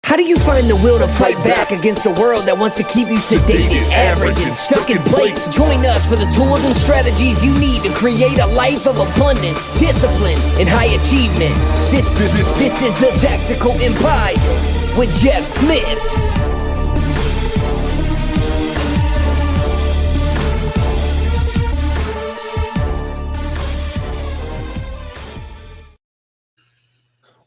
How do you find the will to fight back against a world that wants to keep you sedated, average, and stuck in place? Join us for the tools and strategies you need to create a life of abundance, discipline, and high achievement. This is the Tactical Empire with Jeff Smith.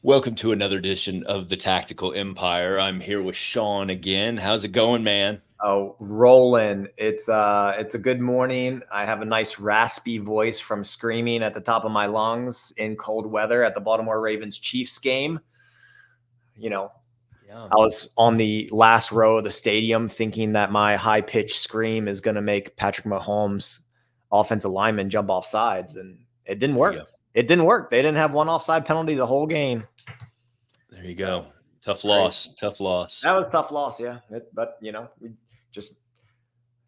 Welcome to another edition of the Tactical Empire. I'm here with Shawn again. How's it going, man? Oh, rolling. It's a good morning. I have a nice raspy voice from screaming at the top of my lungs in cold weather at the Baltimore Ravens Chiefs game. You know, I was on the last row of the stadium thinking that my high-pitched scream is going to make Patrick Mahomes' offensive lineman jump off sides, and it didn't work. It didn't work. They didn't have one offside penalty the whole game. There you go. Tough loss. Tough loss. That was a tough loss, yeah. But, we just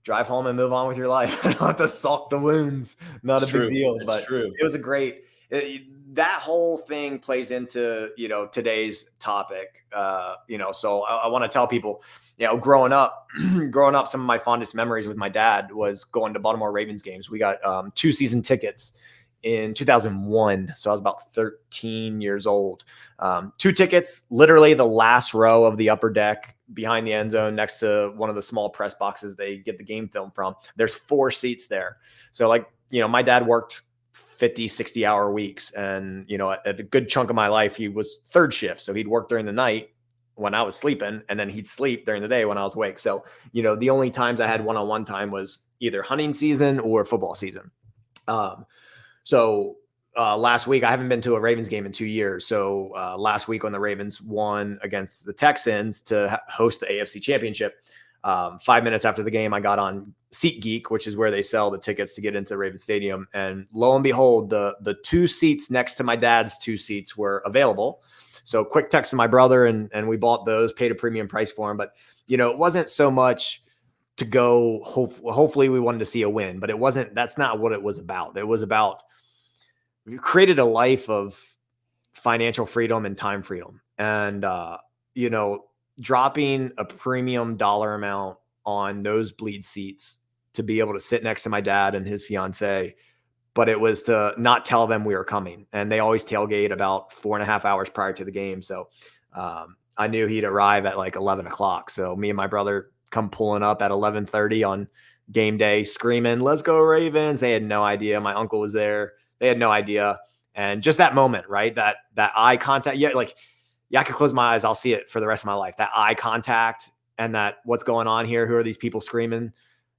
drive home and move on with your life. I don't have to sulk the wounds. Not a big deal. But it was a great that whole thing plays into, today's topic. So I want to tell people, growing up, some of my fondest memories with my dad was going to Baltimore Ravens games. We got 2 season tickets in 2001. So I was about 13 years old. 2 tickets, literally the last row of the upper deck behind the end zone next to one of the small press boxes they get the game film from. There's 4 seats there. So my dad worked 50, 60 hour weeks. And, a good chunk of my life, he was third shift. So he'd work during the night when I was sleeping, and then he'd sleep during the day when I was awake. So, the only times I had one-on-one time was either hunting season or football season. So last week, I haven't been to a Ravens game in 2 years. So last week when the Ravens won against the Texans to host the AFC Championship, 5 minutes after the game, I got on SeatGeek, which is where they sell the tickets to get into Ravens Stadium. And lo and behold, the 2 seats next to my dad's 2 seats were available. So quick text to my brother, and we bought those, paid a premium price for them. But, it wasn't so much to go, hopefully we wanted to see a win, but that's not what it was about. It was about, we created a life of financial freedom and time freedom. And, dropping a premium dollar amount on nosebleed seats to be able to sit next to my dad and his fiance, but it was to not tell them we were coming. And they always tailgate about 4.5 hours prior to the game. So I knew he'd arrive at 11 o'clock. So me and my brother come pulling up at 11:30 on game day, screaming, "Let's go Ravens." They had no idea. My uncle was there. They had no idea. And just that moment, right? That eye contact. Yeah, I could close my eyes. I'll see it for the rest of my life. That eye contact and that what's going on here? Who are these people screaming?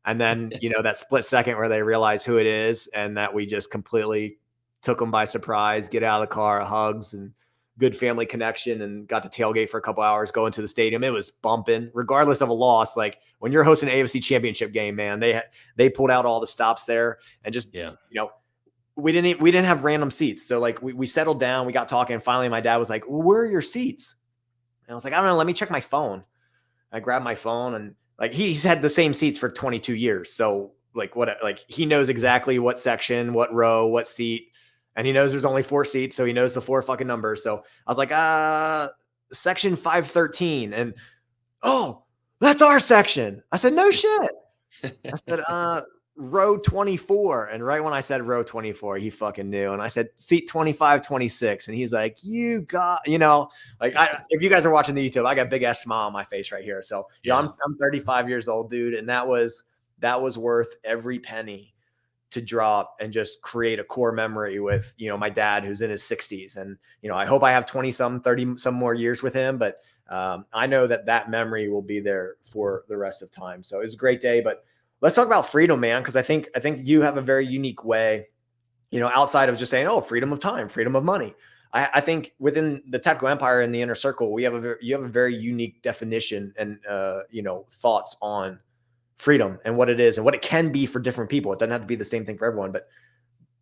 And then, that split second where they realize who it is and that we just completely took them by surprise, get out of the car, hugs and good family connection, and got to tailgate for a couple hours, go into the stadium. It was bumping regardless of a loss. When you're hosting an AFC Championship game, man, they pulled out all the stops there and just, we didn't have random seats. So we settled down, we got talking. And finally my dad was like, "Well, where are your seats?" And I was like, "I don't know. Let me check my phone." I grabbed my phone, and he's had the same seats for 22 years. So he knows exactly what section, what row, what seat. And he knows there's only 4 seats. So he knows the 4 fucking numbers. So I was like, section 513. And, "Oh, that's our section." I said, "No shit." I said, "Row 24. And right when I said row 24, he fucking knew. And I said, "Seat 25, 26. And he's like, "You got, if you guys are watching the YouTube, I got a big ass smile on my face right here. So I'm 35 years old, dude. And that was worth every penny to drop and just create a core memory with, my dad who's in his 60s. And, I hope I have 20 some, 30 some more years with him. But I know that memory will be there for the rest of time. So it was a great day. But let's talk about freedom, man, because I think you have a very unique way, outside of just saying, "Oh, freedom of time, freedom of money." I think within the Tactical Empire in the inner circle, you have a very unique definition and thoughts on freedom and what it is and what it can be for different people. It doesn't have to be the same thing for everyone, but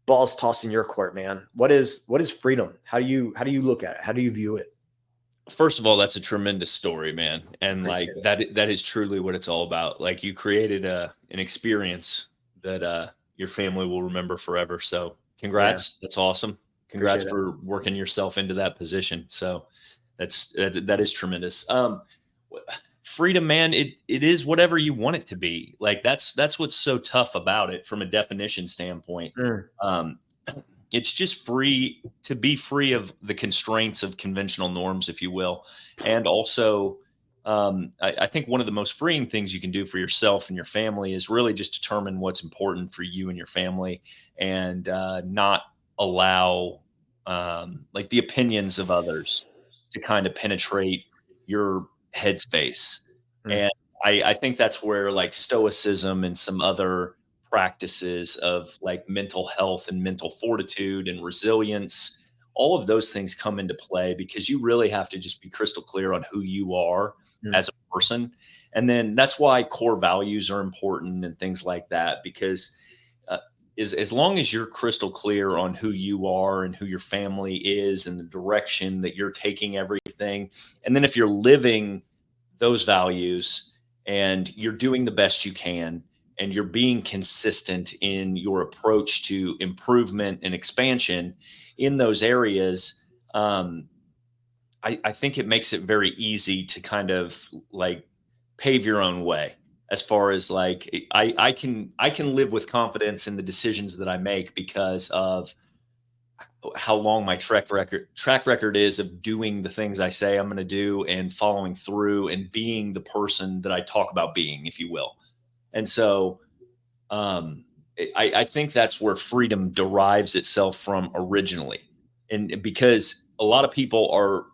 balls tossed in your court, man. What is freedom? How do you look at it? How do you view it? First of all, that's a tremendous story, man. And that is truly what it's all about. You created an experience that your family will remember forever. So congrats. Yeah. That's awesome. Congrats for working yourself into that position. So That is tremendous. Freedom, man, it is whatever you want it to be. Like that's what's so tough about it from a definition standpoint. Mm. It's just free to be free of the constraints of conventional norms, if you will. And also, I think one of the most freeing things you can do for yourself and your family is really just determine what's important for you and your family, and not allow like the opinions of others to kind of penetrate your headspace. Mm. And I think that's where like stoicism and some other practices of like mental health and mental fortitude and resilience, all of those things come into play, because you really have to just be crystal clear on who you are Mm. as a person. And then that's why core values are important and things like that, because as long as you're crystal clear on who you are and who your family is and the direction that you're taking everything, and then if you're living those values and you're doing the best you can and you're being consistent in your approach to improvement and expansion in those areas, I think it makes it very easy to kind of like pave your own way, as far as like I can live with confidence in the decisions that I make because of how long my track record is of doing the things I say I'm going to do and following through and being the person that I talk about being, if you will. And so I think that's where freedom derives itself from originally. And because a lot of people are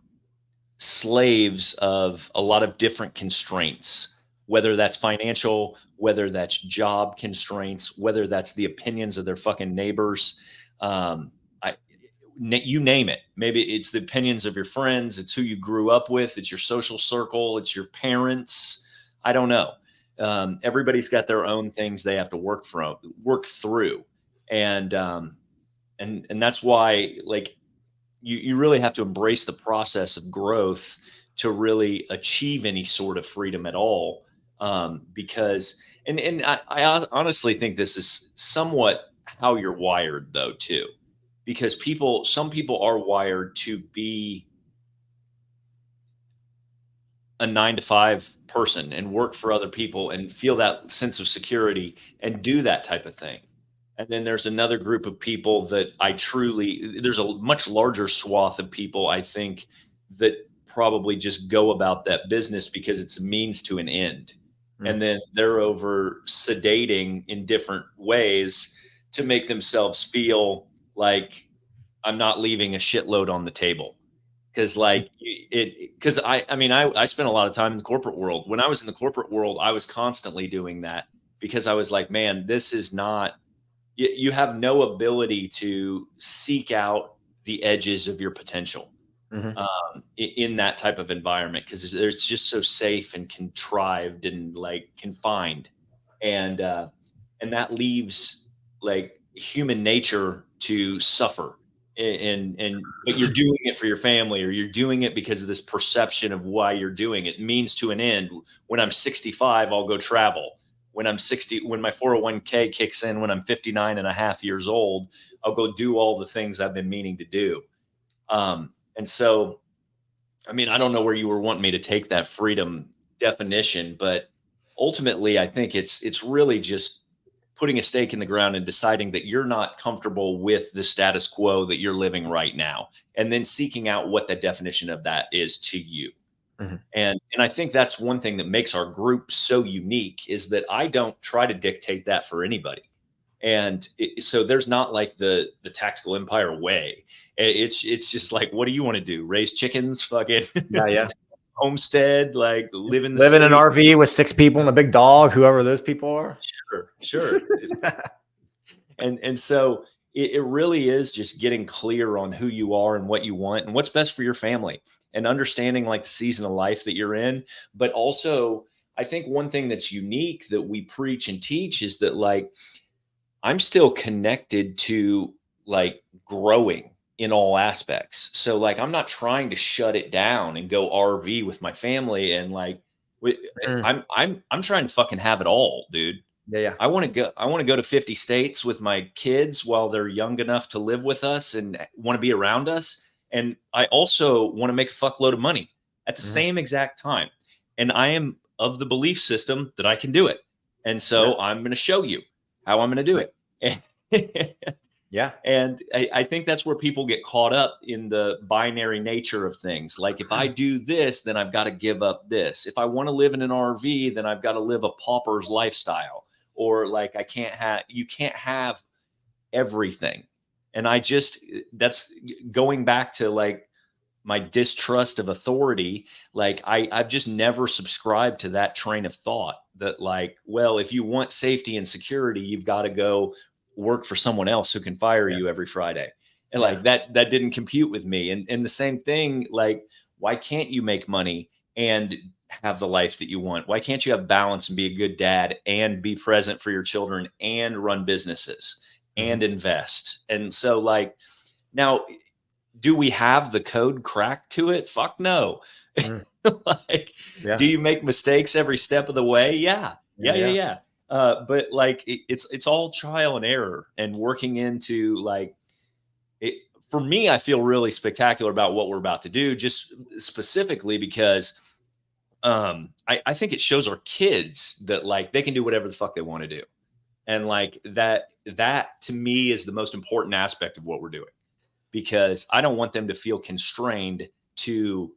slaves of a lot of different constraints, whether that's financial, whether that's job constraints, whether that's the opinions of their fucking neighbors. I, you name it. Maybe it's the opinions of your friends. It's who you grew up with. It's your social circle. It's your parents. I don't know. Everybody's got their own things they have to work through. And that's why, like, you really have to embrace the process of growth to really achieve any sort of freedom at all. Because, and I honestly think this is somewhat how you're wired though, too, because some people are wired to be a 9 to 5 person and work for other people and feel that sense of security and do that type of thing. And then there's another group of people that there's a much larger swath of people, I think, that probably just go about that business because it's a means to an end. Mm. And then they're over sedating in different ways to make themselves feel like I'm not leaving a shitload on the table. Cause like I spent a lot of time in the corporate world. When I was in the corporate world, I was constantly doing that because I was like, man, this is not, you have no ability to seek out the edges of your potential Mhm. in that type of environment, because it's just so safe and contrived and like confined, and that leaves like human nature to suffer. And but you're doing it for your family, or you're doing it because of this perception of why you're doing it. Means to an end. When I'm 65, I'll go travel. When I'm 60, when my 401k kicks in, when I'm 59 and a half years old, I'll go do all the things I've been meaning to do. And so, I mean, I don't know where you were wanting me to take that freedom definition, but ultimately, I think it's really just putting a stake in the ground and deciding that you're not comfortable with the status quo that you're living right now, and then seeking out what the definition of that is to you. Mhm. And I think that's one thing that makes our group so unique, is that I don't try to dictate that for anybody. And so there's not like the tactical empire way. It's just like, what do you want to do? Raise chickens, fucking Yeah, yeah. homestead, like live in the Live in an city. RV with 6 people and a big dog, whoever those people are. Sure. And so it really is just getting clear on who you are and what you want and what's best for your family, and understanding like the season of life that you're in. But also, I think one thing that's unique that we preach and teach is that, like, I'm still connected to like growing in all aspects. So like I'm not trying to shut it down and go RV with my family and like Mm. I'm trying to fucking have it all, dude. Yeah, yeah. I want to go to 50 states with my kids while they're young enough to live with us and want to be around us. And I also want to make a fuckload of money at the Mhm. same exact time. And I am of the belief system that I can do it. And so I'm going to show you how I'm going to do it. And Yeah. and I think that's where people get caught up in the binary nature of things. Like, if I do this, then I've got to give up this. If I want to live in an RV, then I've got to live a pauper's lifestyle. Or like, you can't have everything. And that's going back to like my distrust of authority. Like, I've just never subscribed to that train of thought that like, well, if you want safety and security, you've got to go work for someone else who can fire you every Friday. And like that didn't compute with me. And the same thing, like, why can't you make money and have the life that you want? Why can't you have balance and be a good dad and be present for your children and run businesses and invest? And so like, now, do we have the code cracked to it? Fuck no. Like, do you make mistakes every step of the way? Yeah. But like, it's all trial and error and working into like it. For me, I feel really spectacular about what we're about to do, just specifically because I think it shows our kids that like they can do whatever the fuck they want to do. And like that to me is the most important aspect of what we're doing, because I don't want them to feel constrained to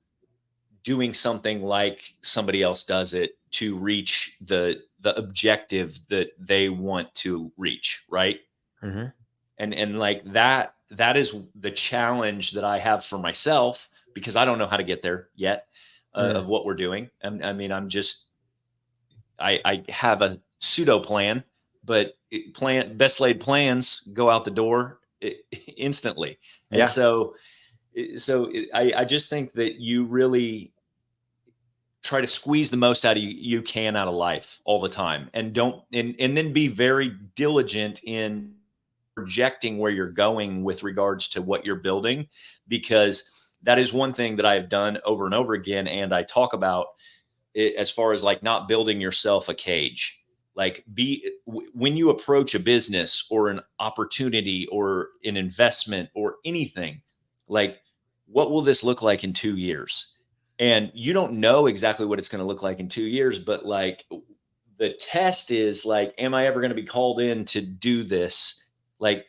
doing something like somebody else does it to reach the objective that they want to reach, right? And like that is the challenge that I have for myself, because I don't know how to get there yet of what we're doing. I mean, I have a pseudo plan, but best laid plans go out the door instantly. And so I just think that you really try to squeeze the most out of you can out of life all the time, and then be very diligent in projecting where you're going with regards to what you're building, because that is one thing that I've done over and over again. And I talk about it as far as like not building yourself a cage. Like, when you approach a business or an opportunity or an investment or anything, like, what will this look like in 2 years? And you don't know exactly what it's going to look like in 2 years, but like, the test is like, am I ever going to be called in to do this? Like,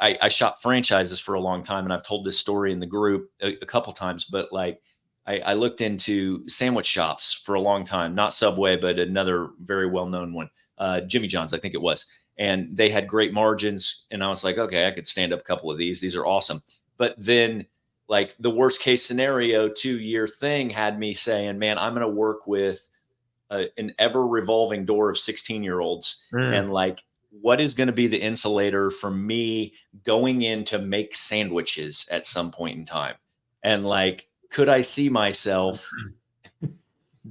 I shot franchises for a long time, and I've told this story in the group a couple times, but like, I looked into sandwich shops for a long time, not Subway, but another very well-known one, Jimmy John's, I think it was. And they had great margins. And I was like, okay, I could stand up a couple of these. These are awesome. But then like the worst case scenario 2-year thing had me saying, man, I'm going to work with an ever revolving door of 16-year-olds. And like, what is going to be the insulator for me going in to make sandwiches at some point in time? And like, could I see myself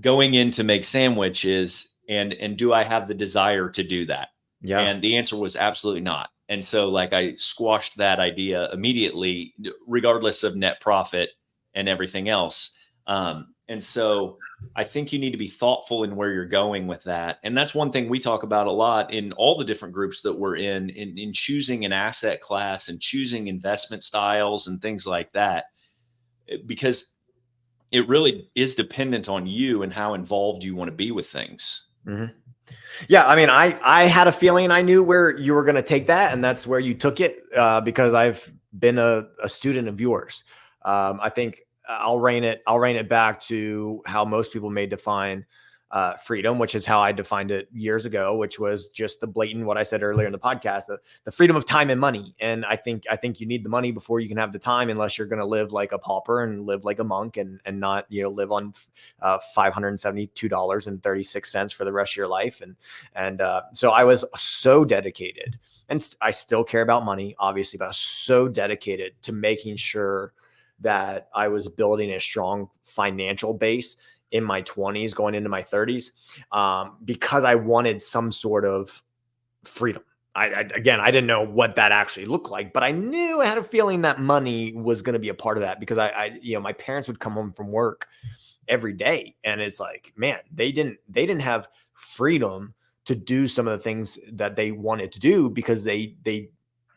going in to make sandwiches, and do I have the desire to do that? And the answer was absolutely not. And so like, I squashed that idea immediately, regardless of net profit and everything else. And so I think you need to be thoughtful in where you're going with that. And that's one thing we talk about a lot in all the different groups that we're in choosing an asset class and choosing investment styles and things like that, because it really is dependent on you and how involved you want to be with things. Yeah. I mean, I had a feeling I knew where you were going to take that, and that's where you took it, because I've been a student of yours. I think I'll rein it back to how most people may define freedom, which is how I defined it years ago, which was just the blatant, what I said earlier in the podcast, the freedom of time and money. And I think you need the money before you can have the time, unless you're going to live like a pauper and live like a monk and not, live on $572.36 for the rest of your life. And so I was so dedicated, and I still care about money, obviously, but I was so dedicated to making sure that I was building a strong financial base in my 20s going into my 30s, because I wanted some sort of freedom. I didn't know what that actually looked like, but I knew, I had a feeling that money was going to be a part of that, because my parents would come home from work every day, and it's like, man, they didn't have freedom to do some of the things that they wanted to do, because they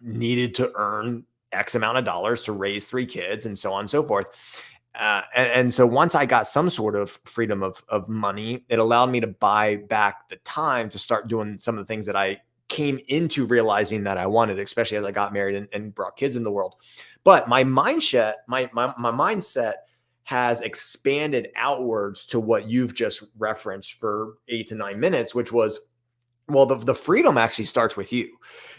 needed to earn X amount of dollars to raise 3 kids and so on and so forth. And so once I got some sort of freedom of money, it allowed me to buy back the time to start doing some of the things that I came into realizing that I wanted, especially as I got married and brought kids in the world. But my mindset, my mindset has expanded outwards to what you've just referenced for 8 to 9 minutes, which was, well, the freedom actually starts with you,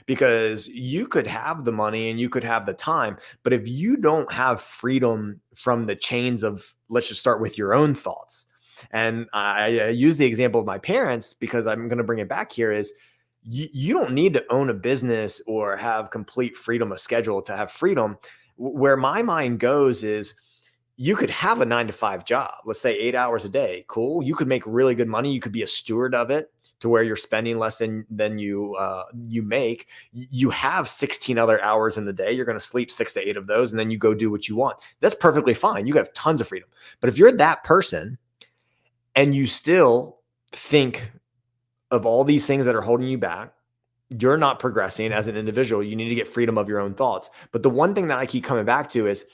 because you could have the money and you could have the time, but if you don't have freedom from the chains of, let's just start with your own thoughts. And I use the example of my parents because I'm going to bring it back here is you don't need to own a business or have complete freedom of schedule to have freedom. Where my mind goes is, you could have a 9 to 5 job, let's say 8 hours a day. Cool. You could make really good money. You could be a steward of it to where you're spending less than you make. You have 16 other hours in the day. You're going to sleep 6 to 8 of those, and then you go do what you want. That's perfectly fine. You have tons of freedom. But if you're that person and you still think of all these things that are holding you back, you're not progressing as an individual. You need to get freedom of your own thoughts. But the one thing that I keep coming back to is,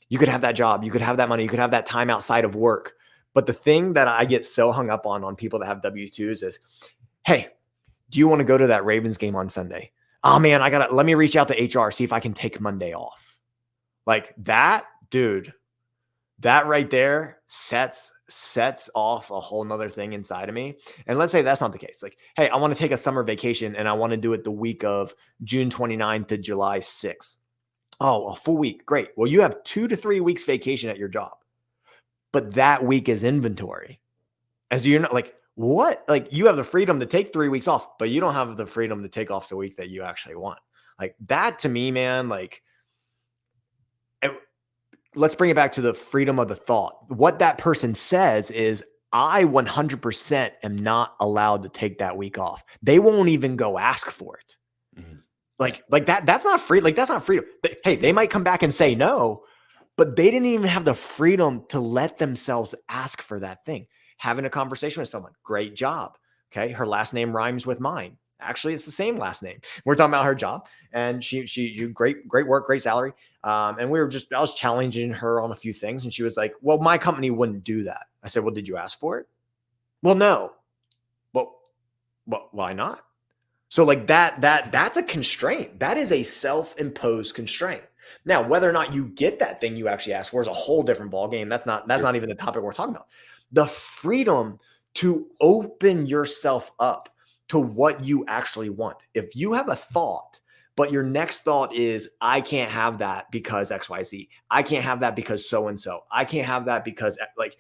you could have that job, you could have that money, you could have that time outside of work. But the thing that I get so hung up on people that have W-2s is, hey, do you want to go to that Ravens game on Sunday? Oh man, let me reach out to HR, see if I can take Monday off. Like that, dude, that right there sets off a whole nother thing inside of me. And let's say that's not the case. Like, hey, I want to take a summer vacation and I want to do it the week of June 29th to July 6th. Oh, a full week. Great. Well, you have 2 to 3 weeks vacation at your job, but that week is inventory. And you're not like, what? Like, you have the freedom to take 3 weeks off, but you don't have the freedom to take off the week that you actually want. Like that to me, man, like, let's bring it back to the freedom of the thought. What that person says is, I 100% am not allowed to take that week off. They won't even go ask for it. Mm-hmm. Like that's not free. Like that's not freedom. Hey, they might come back and say no, but they didn't even have the freedom to let themselves ask for that thing. Having a conversation with someone, great job. Okay. Her last name rhymes with mine. Actually, it's the same last name. We're talking about her job, and she great work, great salary. And I was challenging her on a few things, and she was like, well, my company wouldn't do that. I said, well, did you ask for it? Well, no. Well, why not? So like that's a constraint. That is a self-imposed constraint. Now, whether or not you get that thing you actually asked for is a whole different ballgame. That's not even the topic we're talking about. The freedom to open yourself up to what you actually want. If you have a thought, but your next thought is, I can't have that because XYZ. I can't have that because so-and-so. I can't have that because like,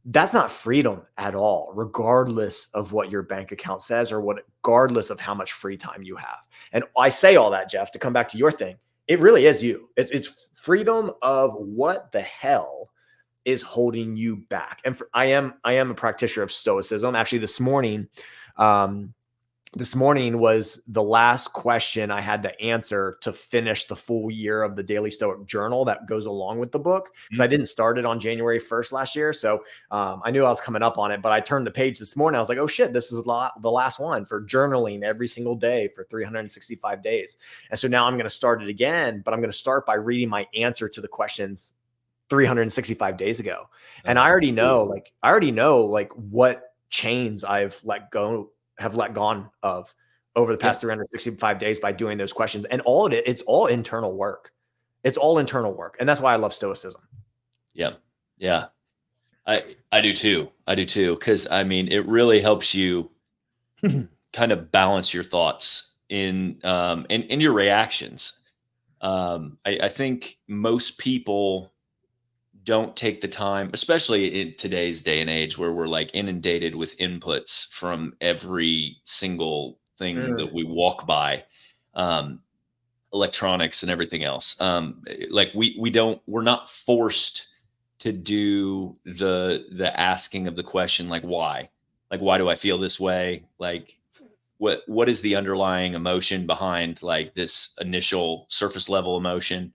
that's not freedom at all, regardless of what your bank account says or regardless of how much free time you have. And I say all that, Jeff, to come back to your thing. It really is you. It's freedom of what the hell is holding you back. And I am a practitioner of stoicism. Actually, this morning was the last question I had to answer to finish the full year of the Daily Stoic Journal that goes along with the book, because I didn't start it on January 1st last year. So I knew I was coming up on it, but I turned the page this morning. I was like, oh shit, this is the last one for journaling every single day for 365 days. And so now I'm going to start it again, but I'm going to start by reading my answer to the questions 365 days ago. And I already know what chains I've let go of over the past 365 days by doing those questions. And it's all internal work. It's all internal work. And that's why I love stoicism. Yeah. Yeah. I do too. Cause I mean, it really helps you kind of balance your thoughts in your reactions. I think most people don't take the time, especially in today's day and age where we're like inundated with inputs from every single thing that we walk by, electronics and everything else. Like we're not forced to do the asking of the question, like why do I feel this way? Like what is the underlying emotion behind like this initial surface level emotion?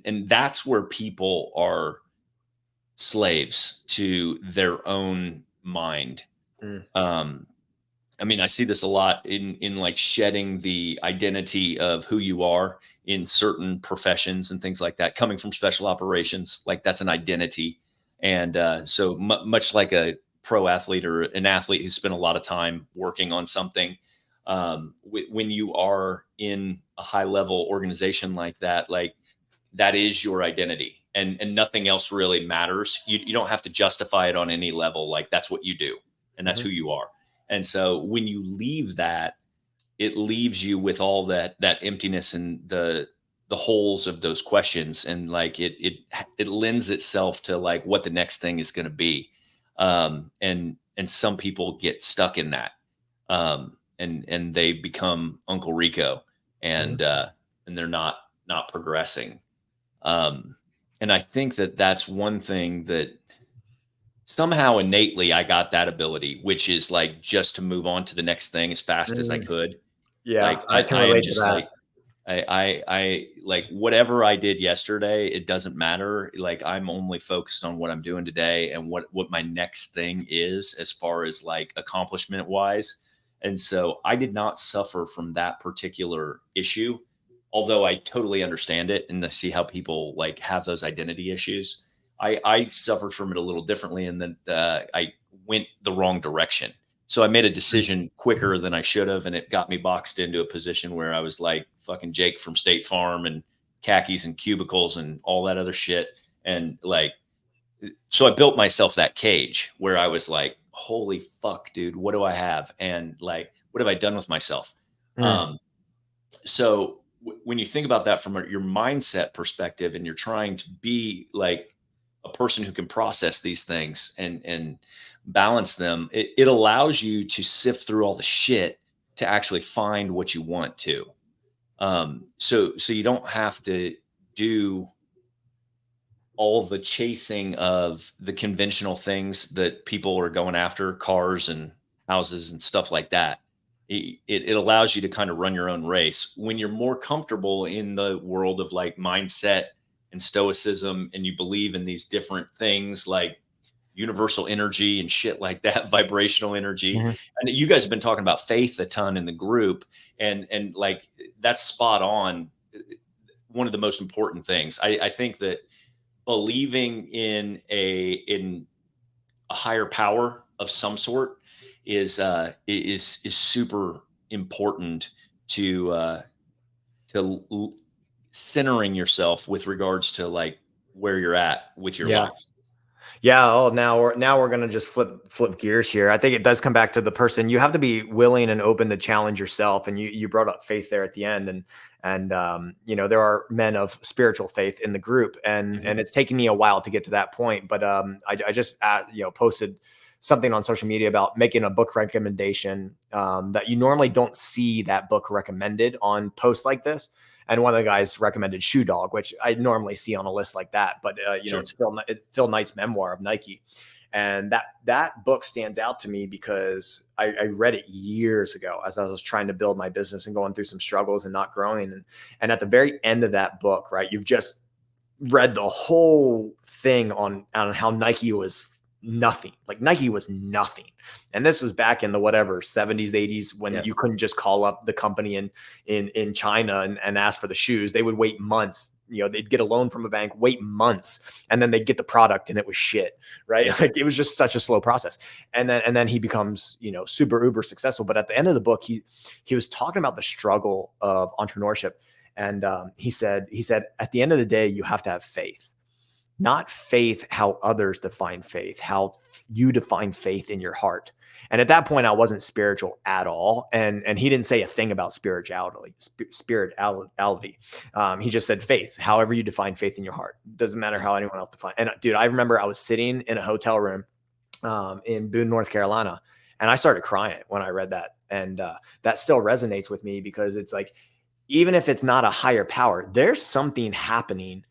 And that's where people are slaves to their own mind. I mean, I see this a lot in like shedding the identity of who you are in certain professions and things like that. Coming from special operations, like that's an identity. And so much like a pro athlete or an athlete who spent a lot of time working on something, when you are in a high level organization like that is your identity, and nothing else really matters. You don't have to justify it on any level. Like that's what you do, and that's who you are. And so when you leave that, it leaves you with all that emptiness and the holes of those questions, and like it lends itself to like what the next thing is going to be. And some people get stuck in that, and they become Uncle Rico, and they're not progressing. And I think that's one thing that somehow innately I got that ability, which is like just to move on to the next thing as fast as I could. Yeah, Like I can I am relate to just that. like I like whatever I did yesterday, it doesn't matter. Like I'm only focused on what I'm doing today and what my next thing is as far as like accomplishment wise. And so I did not suffer from that particular issue, although I totally understand it and I see how people like have those identity issues. I suffered from it a little differently, and then I went the wrong direction. So I made a decision quicker than I should have, and it got me boxed into a position where I was like fucking Jake from State Farm and khakis and cubicles and all that other shit. And like, so I built myself that cage where I was like, holy fuck, dude, what do I have? And like, what have I done with myself? So when you think about that from your mindset perspective, and you're trying to be like a person who can process these things and balance them, it allows you to sift through all the shit to actually find what you want to. So you don't have to do all the chasing of the conventional things that people are going after, cars and houses and stuff like that. It allows you to kind of run your own race when you're more comfortable in the world of like mindset and stoicism, and you believe in these different things like universal energy and shit like that, vibrational energy. And you guys have been talking about faith a ton in the group, and like that's spot on. One of the most important things. I think that believing in a higher power of some sort is super important to centering yourself with regards to like where you're at with your life. Yeah. Oh, now we're gonna just flip gears here. I think it does come back to the person. You have to be willing and open to challenge yourself. And you brought up faith there at the end, and you know, there are men of spiritual faith in the group, and it's taken me a while to get to that point. But I just posted something on social media about making a book recommendation that you normally don't see that book recommended on posts like this. And one of the guys recommended Shoe Dog, which I normally see on a list like that. But, Sure. It's Phil Knight's memoir of Nike. And that book stands out to me because I read it years ago as I was trying to build my business and going through some struggles and not growing. And at the very end of that book, right, you've just read the whole thing on how Nike was nothing. Like Nike was nothing. And this was back in the 70s, 80s, when you couldn't just call up the company in China and ask for the shoes. They would wait months. They'd get a loan from a bank, wait months, and then they'd get the product and it was shit, right? Like it was just such a slow process. And then he becomes, super uber successful. But at the end of the book, he was talking about the struggle of entrepreneurship. And he said, at the end of the day, you have to have faith. Not faith how others define faith, how you define faith in your heart. And at that point, I wasn't spiritual at all. And he didn't say a thing about spirituality. He just said faith, however you define faith in your heart. Doesn't matter how anyone else defines. And dude, I remember I was sitting in a hotel room in Boone, North Carolina, and I started crying when I read that. And that still resonates with me because it's like, even if it's not a higher power, there's something happening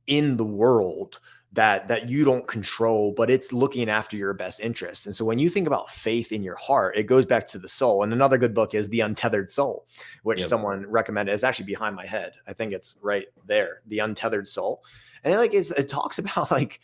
in the world that you don't control, but it's looking after your best interest. And so when you think about faith in your heart, it goes back to the soul. And another good book is The Untethered Soul, which someone recommended. It's actually behind my head. I think it's right there, The Untethered Soul. And it talks about like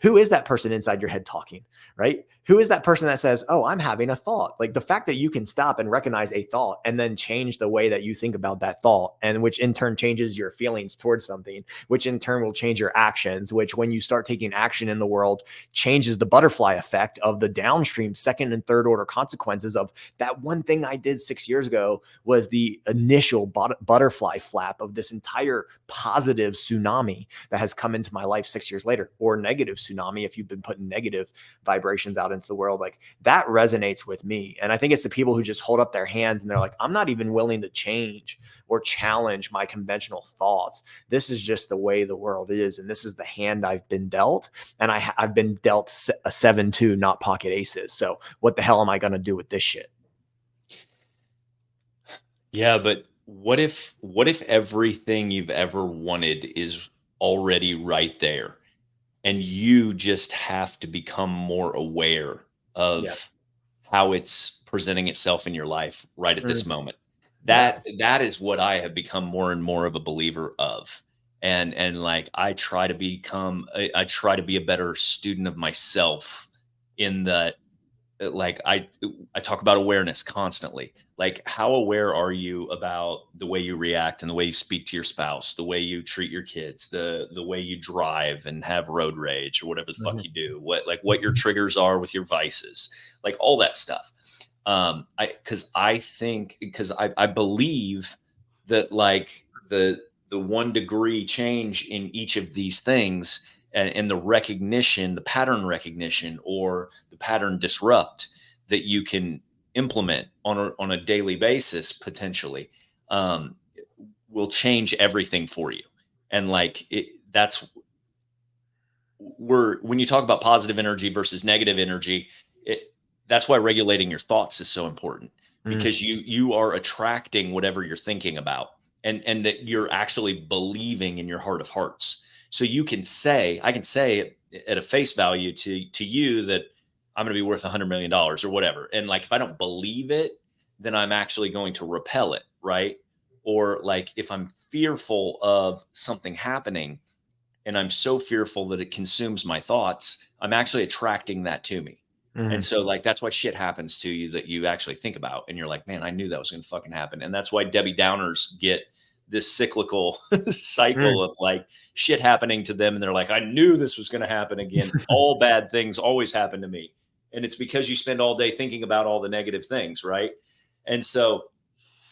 who is that person inside your head talking, right? Who is that person that says, oh, I'm having a thought? Like the fact that you can stop and recognize a thought and then change the way that you think about that thought, and which in turn changes your feelings towards something, which in turn will change your actions, which when you start taking action in the world, changes the butterfly effect of the downstream second and third order consequences of that one thing I did 6 years ago was the initial butterfly flap of this entire positive tsunami that has come into my life 6 years later, or negative tsunami if you've been putting negative vibrations out into the world. Like that resonates with me. And I think it's the people who just hold up their hands and they're like, I'm not even willing to change or challenge my conventional thoughts. This is just the way the world is. And this is the hand I've been dealt. And I've been dealt a 7-2, not pocket aces. So what the hell am I going to do with this shit? Yeah, but what if everything you've ever wanted is already right there, and you just have to become more aware of how it's presenting itself in your life right at this moment? That is what I have become more and more of a believer of. And like I try to become I try to be a better student of myself in that. Like I talk about awareness constantly. Like how aware are you about the way you react and the way you speak to your spouse, the way you treat your kids, the way you drive and have road rage or whatever the fuck you do, what your triggers are with your vices, like all that stuff. Because I believe that like the 1 degree change in each of these things, and the recognition, the pattern recognition or the pattern disrupt that you can implement on a daily basis potentially, will change everything for you. And like when you talk about positive energy versus negative energy, that's why regulating your thoughts is so important, because you are attracting whatever you're thinking about, and that you're actually believing in your heart of hearts. So I can say at a face value to you that I'm going to be worth $100 million or whatever. And like, if I don't believe it, then I'm actually going to repel it. Right. Or like, if I'm fearful of something happening and I'm so fearful that it consumes my thoughts, I'm actually attracting that to me. And so like, that's why shit happens to you that you actually think about. And you're like, man, I knew that was going to fucking happen. And that's why Debbie Downers get this cyclical cycle of like shit happening to them. And they're like, I knew this was going to happen again. All bad things always happen to me. And it's because you spend all day thinking about all the negative things. Right. And so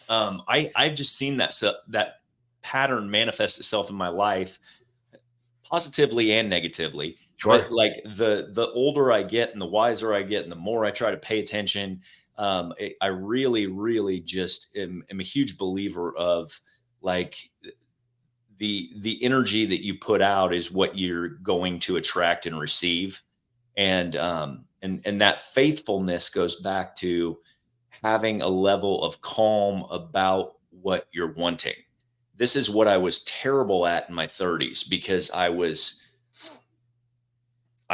I've just seen that pattern manifest itself in my life, positively and negatively. Sure. But like the older I get and the wiser I get and the more I try to pay attention, I really, really just am a huge believer of like the energy that you put out is what you're going to attract and receive. And that faithfulness goes back to having a level of calm about what you're wanting. This is what I was terrible at in my 30s, because I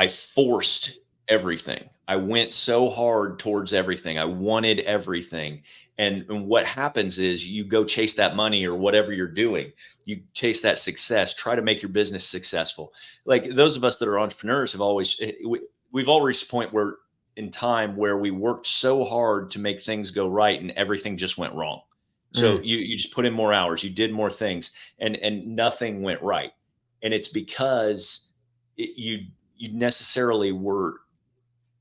forced everything. I went so hard towards everything. I wanted everything. And what happens is you go chase that money or whatever you're doing. You chase that success, try to make your business successful. Like those of us that are entrepreneurs we've all reached a point in time where we worked so hard to make things go right and everything just went wrong. So you just put in more hours, you did more things, and nothing went right. And it's because you necessarily were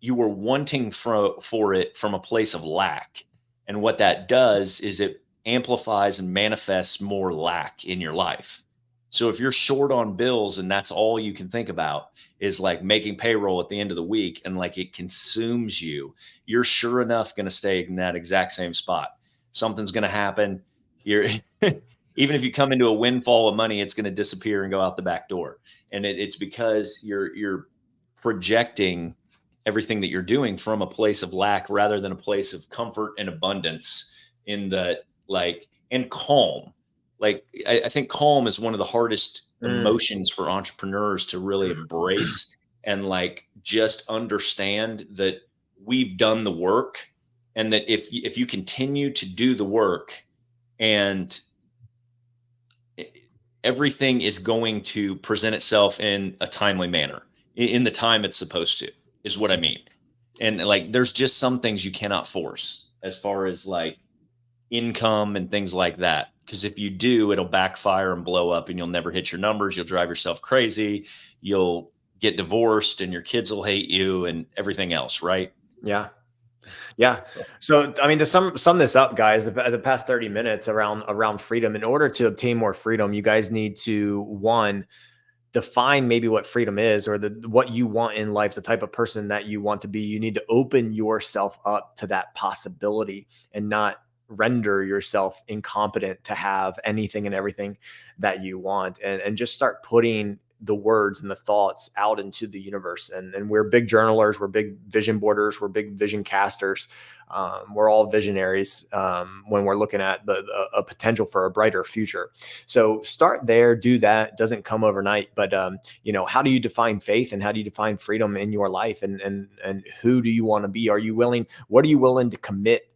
wanting for it from a place of lack. And what that does is it amplifies and manifests more lack in your life. So if you're short on bills and that's all you can think about is like making payroll at the end of the week, and like it consumes you, you're sure enough going to stay in that exact same spot. Something's going to happen. You're even if you come into a windfall of money, it's going to disappear and go out the back door. And it's because you're projecting everything that you're doing from a place of lack rather than a place of comfort and abundance and calm. Like I think calm is one of the hardest emotions for entrepreneurs to really embrace, and like just understand that we've done the work, and that if you continue to do the work, and everything is going to present itself in a timely manner. in the time it's supposed to, is what I mean. And like, there's just some things you cannot force as far as like income and things like that. Because if you do, it'll backfire and blow up and you'll never hit your numbers. You'll drive yourself crazy. You'll get divorced and your kids will hate you and everything else. Right. Yeah. Yeah. So, I mean, to sum this up, guys, the past 30 minutes around freedom, in order to obtain more freedom, you guys need to, one, define maybe what freedom is, or what you want in life, the type of person that you want to be. You need to open yourself up to that possibility and not render yourself incompetent to have anything and everything that you want, and just start putting the words and the thoughts out into the universe. And we're big journalers, we're big vision boarders, we're big vision casters. We're all visionaries when we're looking at a potential for a brighter future. So start there, do that. It doesn't come overnight, but how do you define faith, and how do you define freedom in your life? And who do you want to be? What are you willing to commit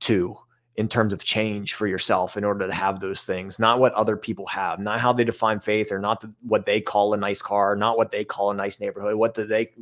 to in terms of change for yourself in order to have those things? Not what other people have, not how they define faith, or not what they call a nice car, not what they call a nice neighborhood,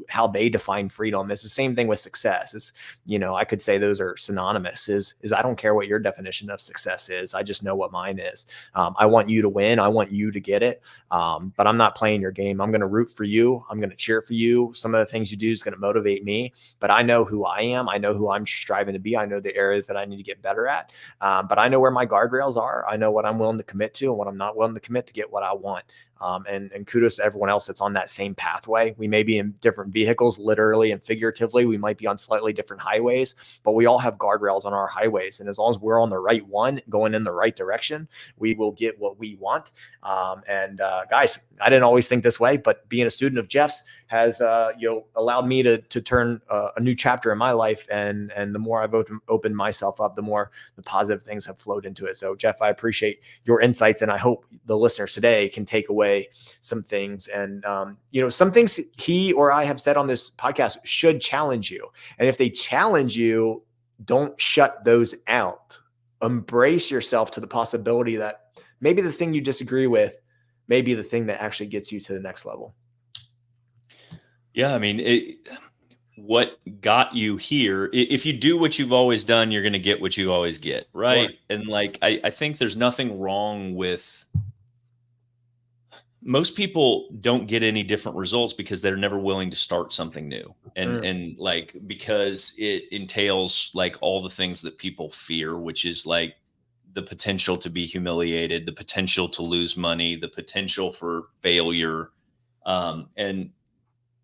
how they define freedom. It's the same thing with success. It's, I could say those are synonymous. Is I don't care what your definition of success is. I just know what mine is. I want you to win. I want you to get it. But I'm not playing your game. I'm going to root for you. I'm going to cheer for you. Some of the things you do is going to motivate me, but I know who I am. I know who I'm striving to be. I know the areas that I need to get better at. But I know where my guardrails are. I know what I'm willing to commit to and what I'm not willing to commit to get what I want. And kudos to everyone else that's on that same pathway. We may be in different vehicles, literally and figuratively. We might be on slightly different highways, but we all have guardrails on our highways. And as long as we're on the right one, going in the right direction, we will get what we want. Guys, I didn't always think this way, but being a student of Jeff's has allowed me to turn a new chapter in my life. And the more I've opened myself up, the more the positive things have flowed into it. So Jeff, I appreciate your insights, and I hope the listeners today can take away some things. And some things he or I have said on this podcast should challenge you. And if they challenge you, don't shut those out. Embrace yourself to the possibility that maybe the thing you disagree with may be the thing that actually gets you to the next level. Yeah, I mean, what got you here? If you do what you've always done, you're going to get what you always get, right? And like, I think there's nothing wrong with. Most people don't get any different results because they're never willing to start something new, and like, because it entails like all the things that people fear, which is like the potential to be humiliated, the potential to lose money, the potential for failure, and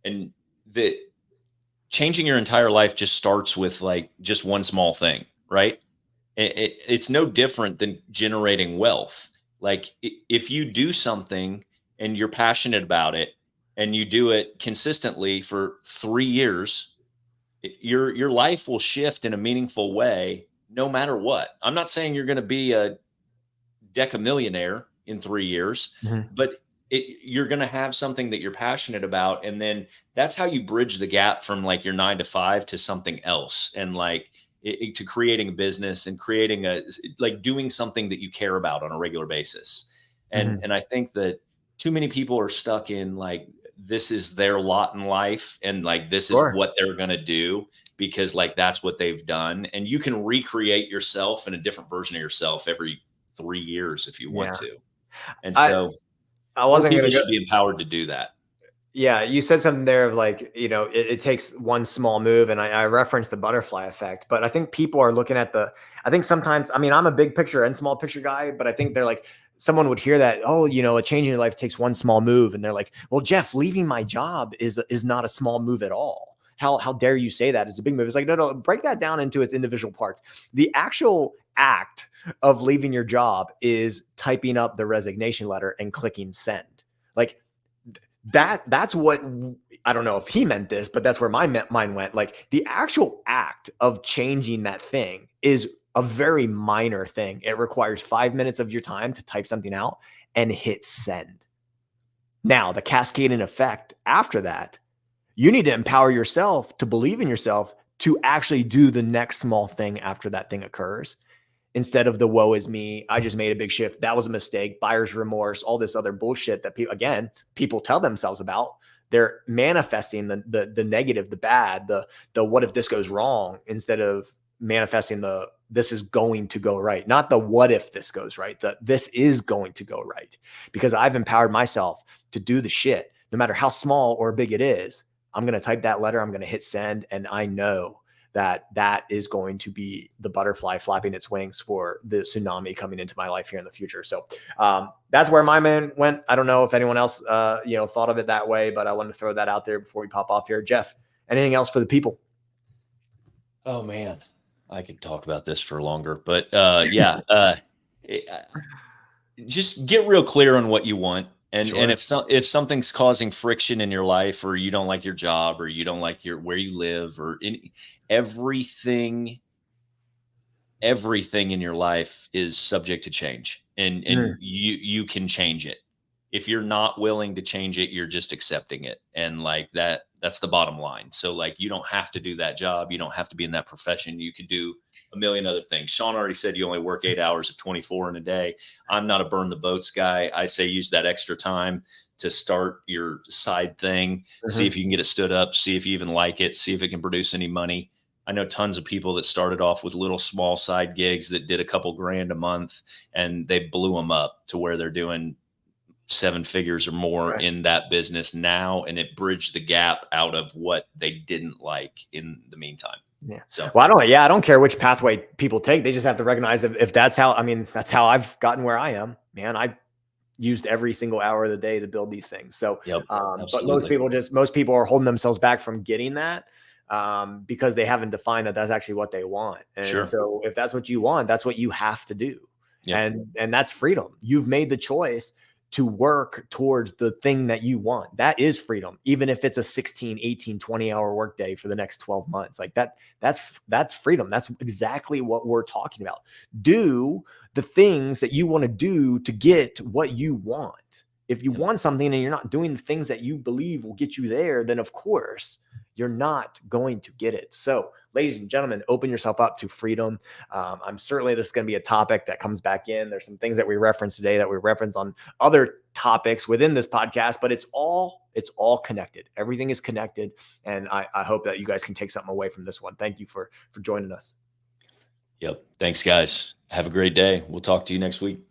the changing your entire life just starts with like just one small thing, right? It's no different than generating wealth. Like if you do something and you're passionate about it and you do it consistently for 3 years, your life will shift in a meaningful way no matter what. I'm not saying you're going to be a decamillionaire in 3 years, but you're going to have something that you're passionate about. And then that's how you bridge the gap from like your 9 to 5 to something else. And like to creating a business and creating doing something that you care about on a regular basis. And I think that too many people are stuck in like, this is their lot in life. And like, this is what they're going to do because like, that's what they've done. And you can recreate yourself in a different version of yourself every 3 years if you want to. And so I wasn't people should be empowered to do that. Yeah, you said something there of like, it takes one small move, and I referenced the butterfly effect, but I think people are looking at I think sometimes, I mean, I'm a big picture and small picture guy, but I think they're like, someone would hear that, oh, a change in your life takes one small move. And they're like, well, Jeff, leaving my job is not a small move at all. How dare you say that? It's a big move. It's like, no, break that down into its individual parts. The actual act of leaving your job is typing up the resignation letter and clicking send. Like that's what, I don't know if he meant this, but that's where my mind went. Like the actual act of changing that thing is a very minor thing. It requires 5 minutes of your time to type something out and hit send. Now, the cascading effect after that, you need to empower yourself to believe in yourself to actually do the next small thing after that thing occurs. Instead of the woe is me, I just made a big shift, that was a mistake, buyer's remorse, all this other bullshit that people tell themselves about they're manifesting the negative, the bad, the what if this goes wrong, instead of manifesting the this is going to go right. Not the what if this goes right, the this is going to go right. Because I've empowered myself to do the shit, no matter how small or big it is. I'm going to type that letter, I'm going to hit send, and I know that that is going to be the butterfly flapping its wings for the tsunami coming into my life here in the future. So that's where my man went. I don't know if anyone else, thought of it that way, but I wanted to throw that out there before we pop off here. Jeff, anything else for the people? Oh man, I could talk about this for longer, but just get real clear on what you want. And Sure. and if something's causing friction in your life, or you don't like your job, or you don't like where you live, or everything in your life is subject to change, and you can change it. If you're not willing to change it, you're just accepting it. And like that's the bottom line. So like, you don't have to do that job. You don't have to be in that profession. You could do a million other things. Shawn already said you only work 8 hours of 24 in a day. I'm not a burn the boats guy. I say use that extra time to start your side thing. See if you can get it stood up, see if you even like it, see if it can produce any money. I know tons of people that started off with little small side gigs that did a couple grand a month, and they blew them up to where they're doing 7 figures or more in that business now. And it bridged the gap out of what they didn't like in the meantime. Yeah. So, well, I don't care which pathway people take. They just have to recognize if that's how, that's how I've gotten where I am, man. I used every single hour of the day to build these things. So, but most people are holding themselves back from getting that, because they haven't defined that that's actually what they want. And so if that's what you want, that's what you have to do. Yep. And that's freedom. You've made the choice to work towards the thing that you want. That is freedom. Even if it's a 16, 18, 20-hour workday for the next 12 months, like that's freedom. That's exactly what we're talking about. Do the things that you want to do to get what you want. If you want something and you're not doing the things that you believe will get you there, then of course you're not going to get it. So, ladies and gentlemen, open yourself up to freedom. I'm certainly, this is going to be a topic that comes back in. There's some things that we referenced today that we reference on other topics within this podcast, but it's all connected. Everything is connected. And I hope that you guys can take something away from this one. Thank you for joining us. Yep. Thanks, guys. Have a great day. We'll talk to you next week.